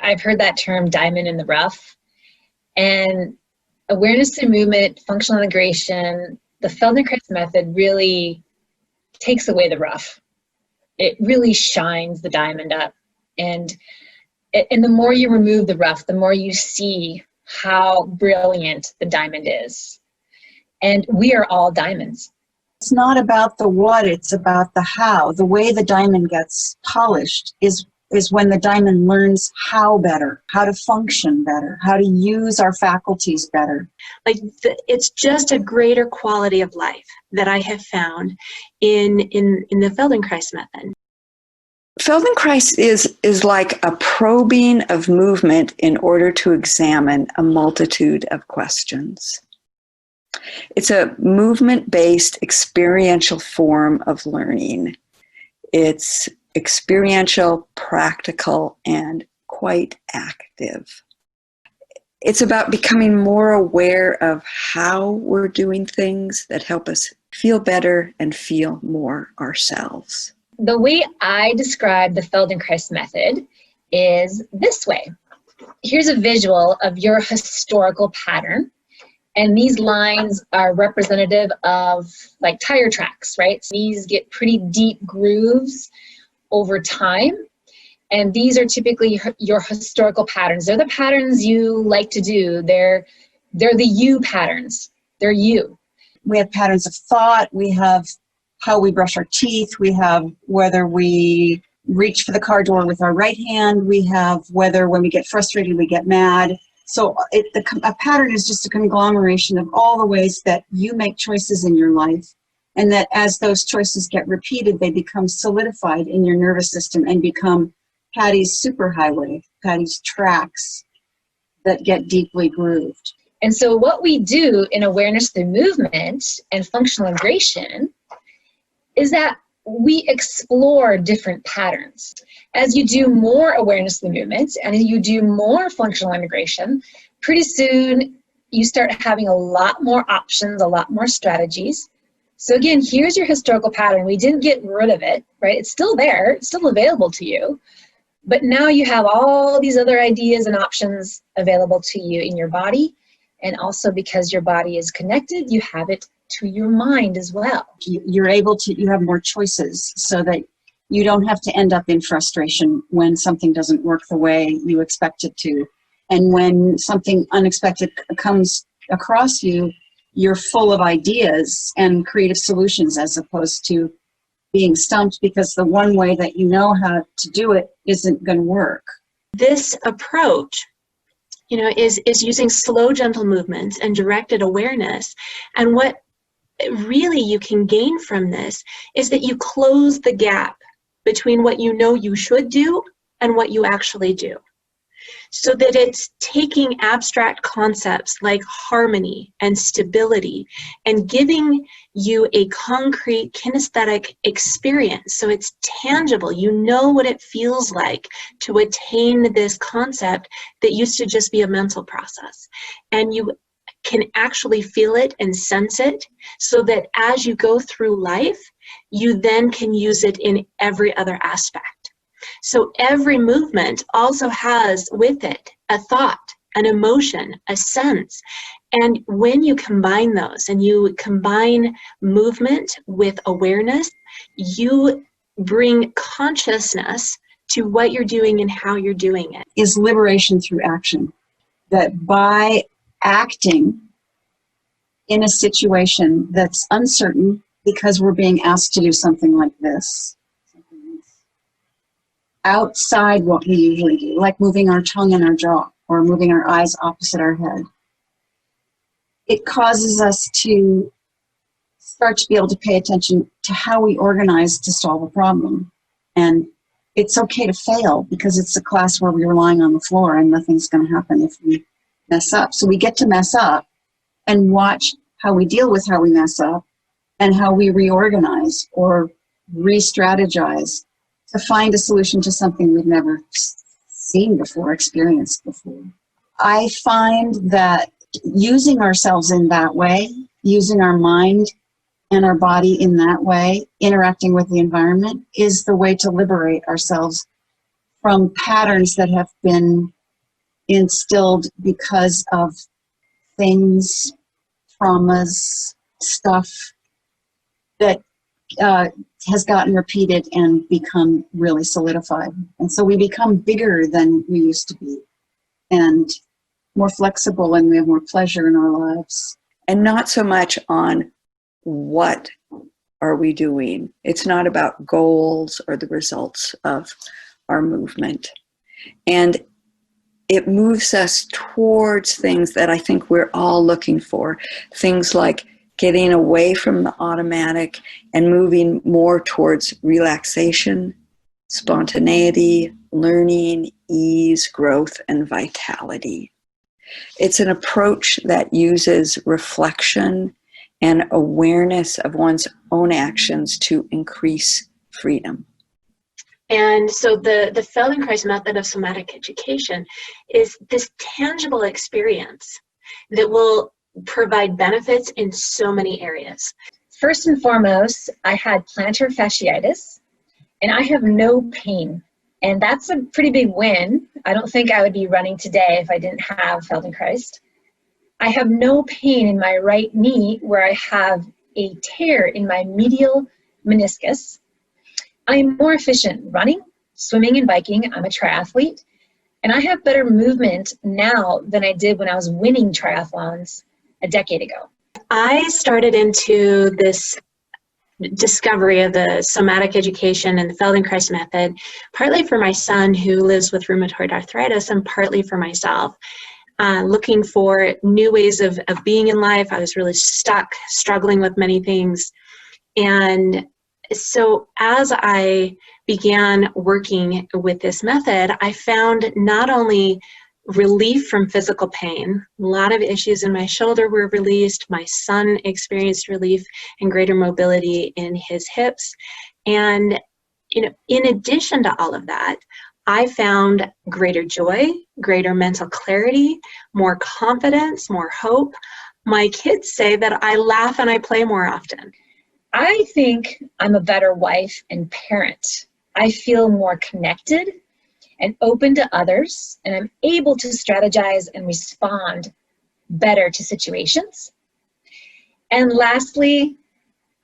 I've heard that term diamond in the rough. And awareness through movement, functional integration, the Feldenkrais method really takes away the rough. It really shines the diamond up. And the more you remove the rough, the more you see how brilliant the diamond is. And we are all diamonds. It's not about the what, it's about the how. The way the diamond gets polished is when the diamond learns how better, how to function better, how to use our faculties better. It's just a greater quality of life that I have found in the Feldenkrais method. Feldenkrais is like a probing of movement in order to examine a multitude of questions. It's a movement-based experiential form of learning. It's experiential, practical, and quite active. It's about becoming more aware of how we're doing things that help us feel better and feel more ourselves. The way I describe the Feldenkrais method is this way. Here's a visual of your historical pattern. And these lines are representative of like tire tracks, right? So these get pretty deep grooves over time. And these are typically your historical patterns. They're the patterns you like to do. They're the you patterns. They're you. We have patterns of thought. We have how we brush our teeth. We have whether we reach for the car door with our right hand. We have whether when we get frustrated, we get mad. So a pattern is just a conglomeration of all the ways that you make choices in your life, and that as those choices get repeated, they become solidified in your nervous system and become Patty's superhighway, Patty's tracks that get deeply grooved. And so what we do in awareness through movement and functional integration is that we explore different patterns. As you do more awareness of the movement and you do more functional integration, pretty soon you start having a lot more options, a lot more strategies. So again, here's your historical pattern. We didn't get rid of it, right? It's still there, it's still available to you. But now you have all these other ideas and options available to you in your body. And also because your body is connected, you have it to your mind as well. You have more choices so that you don't have to end up in frustration when something doesn't work the way you expect it to. And when something unexpected comes across you, you're full of ideas and creative solutions as opposed to being stumped because the one way that you know how to do it isn't going to work. This approach, is using slow, gentle movements and directed awareness. And what really you can gain from this is that you close the gap between what you know you should do and what you actually do. So that it's taking abstract concepts like harmony and stability and giving you a concrete kinesthetic experience. So it's tangible. You know what it feels like to attain this concept that used to just be a mental process. And you can actually feel it and sense it so that as you go through life, you then can use it in every other aspect. So every movement also has with it a thought, an emotion, a sense. And when you combine those and you combine movement with awareness, you bring consciousness to what you're doing and how you're doing it. Is liberation through action. That by acting in a situation that's uncertain because we're being asked to do something like this, outside what we usually do, like moving our tongue in our jaw or moving our eyes opposite our head, it causes us to start to be able to pay attention to how we organize to solve a problem. And it's okay to fail because it's a class where we're lying on the floor and nothing's going to happen if we mess up. So we get to mess up and watch how we deal with how we mess up and how we reorganize or re-strategize to find a solution to something we've never seen before, experienced before. I find that using ourselves in that way, using our mind and our body in that way, interacting with the environment, is the way to liberate ourselves from patterns that have been instilled because of things, traumas, stuff that has gotten repeated and become really solidified. And so we become bigger than we used to be and more flexible, and we have more pleasure in our lives. And not so much on what are we doing. It's not about goals or the results of our movement. And it moves us towards things that I think we're all looking for. Things like getting away from the automatic and moving more towards relaxation, spontaneity, learning, ease, growth, and vitality. It's an approach that uses reflection and awareness of one's own actions to increase freedom. And so the Feldenkrais method of somatic education is this tangible experience that will provide benefits in so many areas. First and foremost, I had plantar fasciitis, and I have no pain. And that's a pretty big win. I don't think I would be running today if I didn't have Feldenkrais. I have no pain in my right knee where I have a tear in my medial meniscus. I'm more efficient running, swimming, and biking. I'm a triathlete. And I have better movement now than I did when I was winning triathlons a decade ago. I started into this discovery of the somatic education and the Feldenkrais method, partly for my son who lives with rheumatoid arthritis, and partly for myself, looking for new ways of being in life. I was really stuck, struggling with many things. And so as I began working with this method, I found not only relief from physical pain. A lot of issues in my shoulder were released. My son experienced relief and greater mobility in his hips. And in addition to all of that, I found greater joy, greater mental clarity, more confidence, more hope. My kids say that I laugh and I play more often. I think I'm a better wife and parent. I feel more connected and open to others, and I'm able to strategize and respond better to situations. And lastly,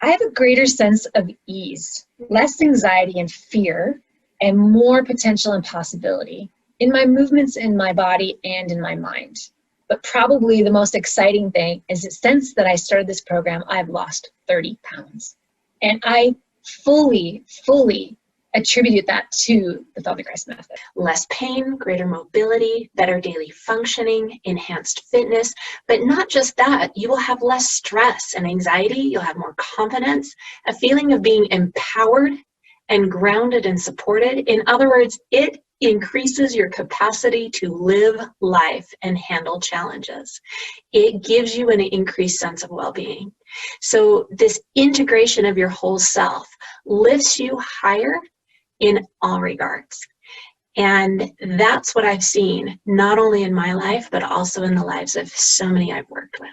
I have a greater sense of ease, less anxiety and fear, and more potential and possibility in my movements in my body and in my mind. But probably the most exciting thing is that since that I started this program, I've lost 30 pounds. And I fully attribute that to the Feldenkrais method. Less pain, greater mobility, better daily functioning, enhanced fitness, but not just that, you will have less stress and anxiety, you'll have more confidence, a feeling of being empowered and grounded and supported. In other words, it increases your capacity to live life and handle challenges. It gives you an increased sense of well-being. So this integration of your whole self lifts you higher in all regards. And that's what I've seen, not only in my life, but also in the lives of so many I've worked with.